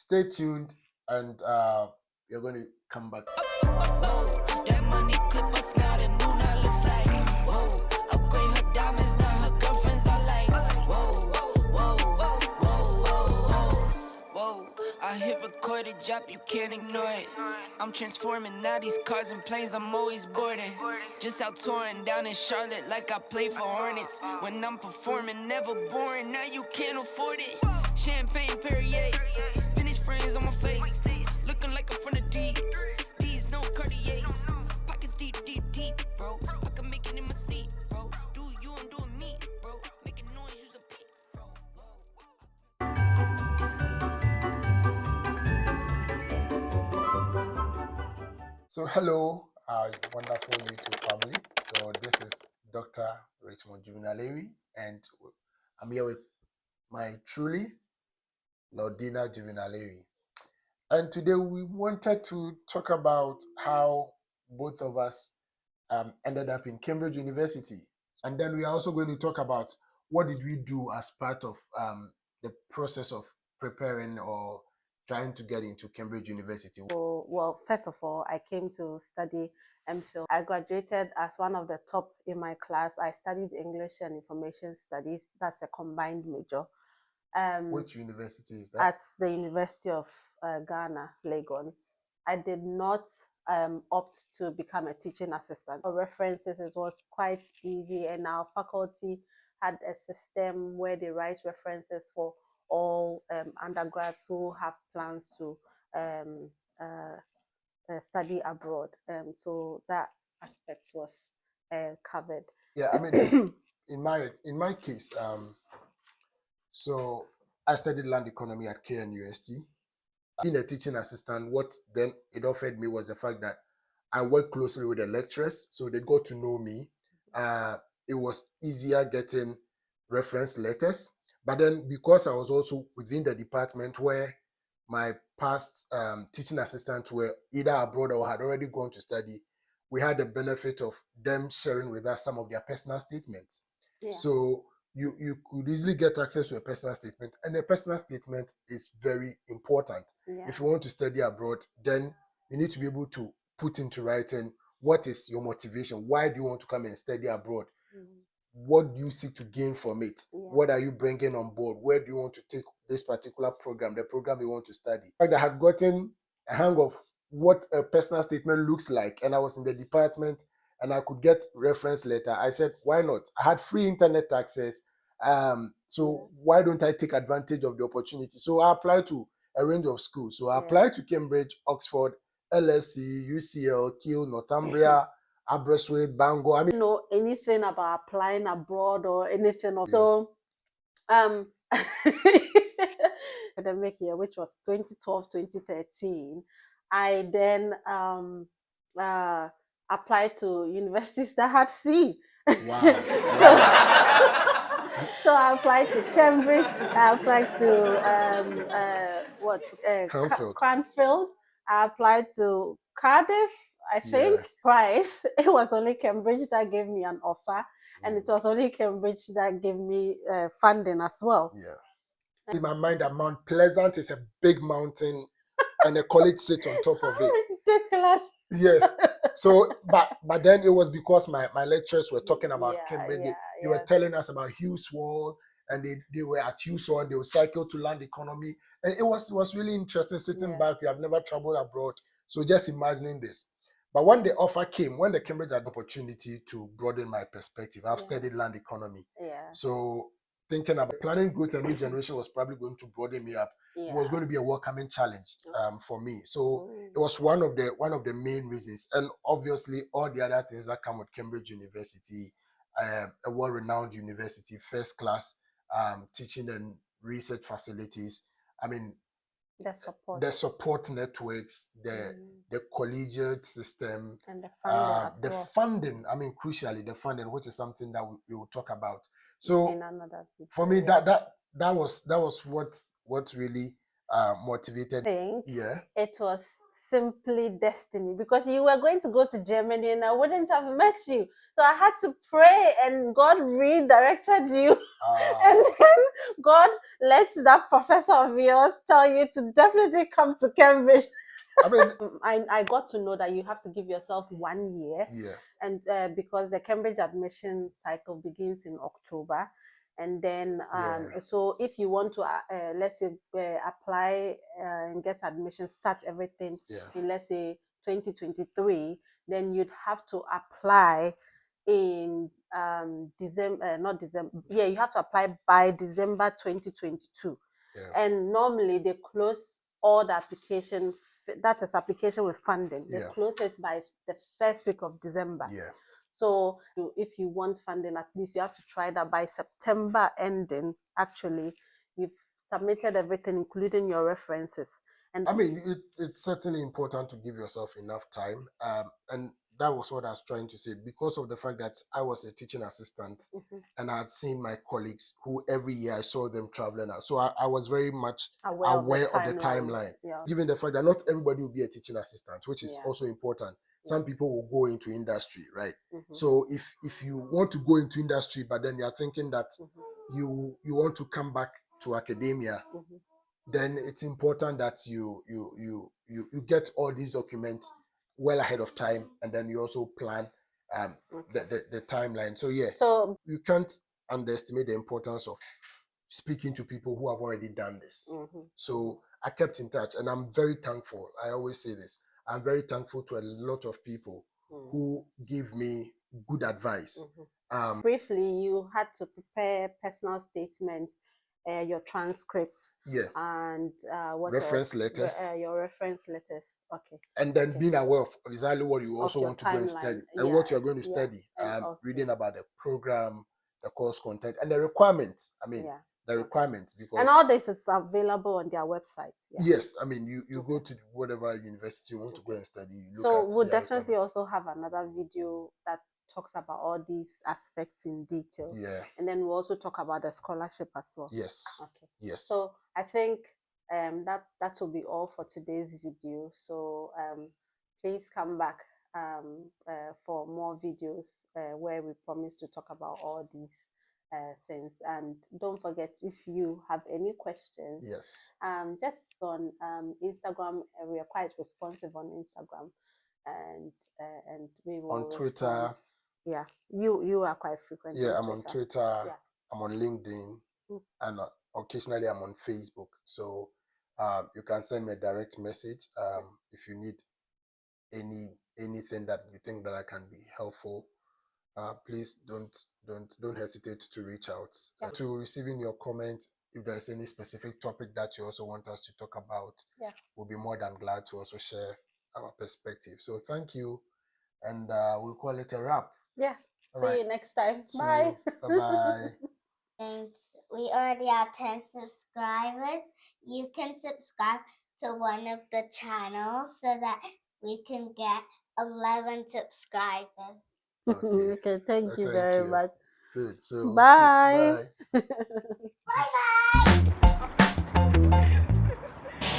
stay tuned, and you're going to come back. That money clip us now, the new now looks like. Whoa, upgrade her diamonds now, her girlfriends are like. Whoa, whoa, whoa, whoa. I hit record it, drop, you can't ignore it. I'm transforming now these cars and planes, I'm always boarding. Just out touring down in Charlotte like I play for Hornets. When I'm performing, never boring, now you can't afford it. Champagne Perrier, finish friends on my face. Looking like I'm from the deep. These no Cartiers. Pockets deep, deep, deep, bro. I can make it in my seat, bro. Do you, I'm doing me, bro. Making noise, use a beat, bro. So hello, wonderful YouTube family. So this is Dr. Richmond Juvenalewi, and I'm here with my truly Laudina Juvenalewi. And today we wanted to talk about how both of us ended up in Cambridge University. And then we are also going to talk about what did we do as part of the process of preparing or trying to get into Cambridge University. Well, first of all, I came to study MPhil. I graduated as one of the top in my class. I studied English and Information Studies. That's a combined major. Which university is that? At the University of Ghana, Legon. I did not opt to become a teaching assistant. For references, it was quite easy, and our faculty had a system where they write references for all undergrads who have plans to study abroad. So that aspect was covered. Yeah, I mean, in my case, so I studied land economy at KNUST. Being a teaching assistant, what then it offered me was the fact that I worked closely with the lecturers, so they got to know me. It was easier getting reference letters. But then because I was also within the department where my past teaching assistants were either abroad or had already gone to study, we had the benefit of them sharing with us some of their personal statements. Yeah. So you could easily get access to a personal statement, and a personal statement is very important. Yeah. If you want to study abroad, then you need to be able to put into writing what is your motivation. Why do you want to come and study abroad? Mm-hmm. What do you seek to gain from it? Yeah. What are you bringing on board? Where do you want to take this particular program, the program you want to study? In fact, I had gotten a hang of what a personal statement looks like, and I was in the department and I could get reference letter. I said, why not? I had free internet access. So why don't I take advantage of the opportunity? So I applied to a range of schools. So I applied to Cambridge, Oxford, LSE, UCL, Keele, Northumbria, Aberystwyth, Bangor. I mean, know anything about applying abroad or anything. Yeah. So, academic year, which was 2012, 2013, I then applied to universities that had C. Wow. So I applied to Cambridge. I applied to Cranfield. I applied to Cardiff. I think twice. It was only Cambridge that gave me an offer, and it was only Cambridge that gave me funding as well. Yeah. In my mind, that Mount Pleasant is a big mountain, and a college sits on top of it. Ridiculous. Yes. So, but then it was because my lecturers were talking about Cambridge. They were telling us about Hughes Wall, and they were at Hughes Wall. They would cycle to land economy, and it was really interesting sitting back. We have never traveled abroad, so just imagining this. But when the offer came, when the Cambridge had the opportunity to broaden my perspective, I've studied land economy. Yeah. So thinking about planning growth and regeneration was probably going to broaden me up. It was going to be a welcoming challenge for me. So it was one of the main reasons, and obviously all the other things that come with Cambridge University, a well-renowned university, first class teaching and research facilities. I mean, the support networks, the collegiate system, and the funding. I mean, crucially, the funding, which is something that we will talk about. So for me, that was what really motivated. It was simply destiny, because you were going to go to Germany and I wouldn't have met you. So I had to pray, and God redirected you. And then God let that professor of yours tell you to definitely come to Cambridge. I mean, I got to know that you have to give yourself 1 year, yeah, and because the Cambridge admission cycle begins in October, and then Yeah. so if you want to let's say apply and get admission, start everything yeah, in, let's say, 2023, then you'd have to apply in December, not December, yeah, you have to apply by December 2022. yeah, And normally they close all the application, that is application with funding, they Yeah. close it by the first week of December. yeah, So if you want funding, at least you have to try that by September ending. Actually, you've submitted everything, including your references. And I mean, it's certainly important to give yourself enough time. And that was what I was trying to say, because of the fact that I was a teaching assistant Mhm. and I had seen my colleagues who every year I saw them traveling out. So I was very much aware of the timeline. Yeah. Given the fact that not everybody will be a teaching assistant, which is Yeah. also important. Yeah. Some people will go into industry, right? Mhm. So if you want to go into industry, but then you're thinking that Mhm. you want to come back to academia, Mhm. then it's important that you get all these documents well ahead of time, and then you also plan the timeline. So yeah, So you can't underestimate the importance of speaking to people who have already done this. mhm. So I kept in touch, and I'm very thankful. I always say this. I'm very thankful to a lot of people Mhm. who give me good advice. Mhm. Briefly, you had to prepare personal statements, your transcripts, Yeah, and what reference else? letters, Your reference letters. Okay. and then Okay. being aware of exactly what you also Of your want to go and study timeline. and Yeah. what you're going to Yeah. study. And okay. Reading about the program, the course content, and the requirements. I mean, Yeah. the Okay. requirements, because And all this is available on their website. Yeah. yes, I mean, you go Okay. to whatever university you want to go and study, you look So at we'll their definitely requirements. also have another video that talks about all these aspects in detail. Yeah, And then we'll also talk about the scholarship as well. yes, Okay. yes. So I think that will be all for today's video. So please come back for more videos where we promise to talk about all these things. And don't forget, if you have any questions, Yes, just on Instagram, we are quite responsive on Instagram, and we will on Twitter. respond. Yeah, you are quite frequent. Yeah, on I'm on Twitter. Yeah. I'm on LinkedIn, Mm. and occasionally I'm on Facebook. So you can send me a direct message if you need anything that you think that I can be helpful. Please don't hesitate to reach out. Yeah. To receiving your comments. If there's any specific topic that you also want us to talk about, Yeah. we'll be more than glad to also share our perspective. So thank you, and we'll call it a wrap. Yeah. All See right. you next time. See Bye. you. Bye-bye. And we already have 10 subscribers. You can subscribe to one of the channels so that we can get 11 subscribers. Okay. Okay, thank you Thank very you. much. Good. So Bye. bye. Bye bye!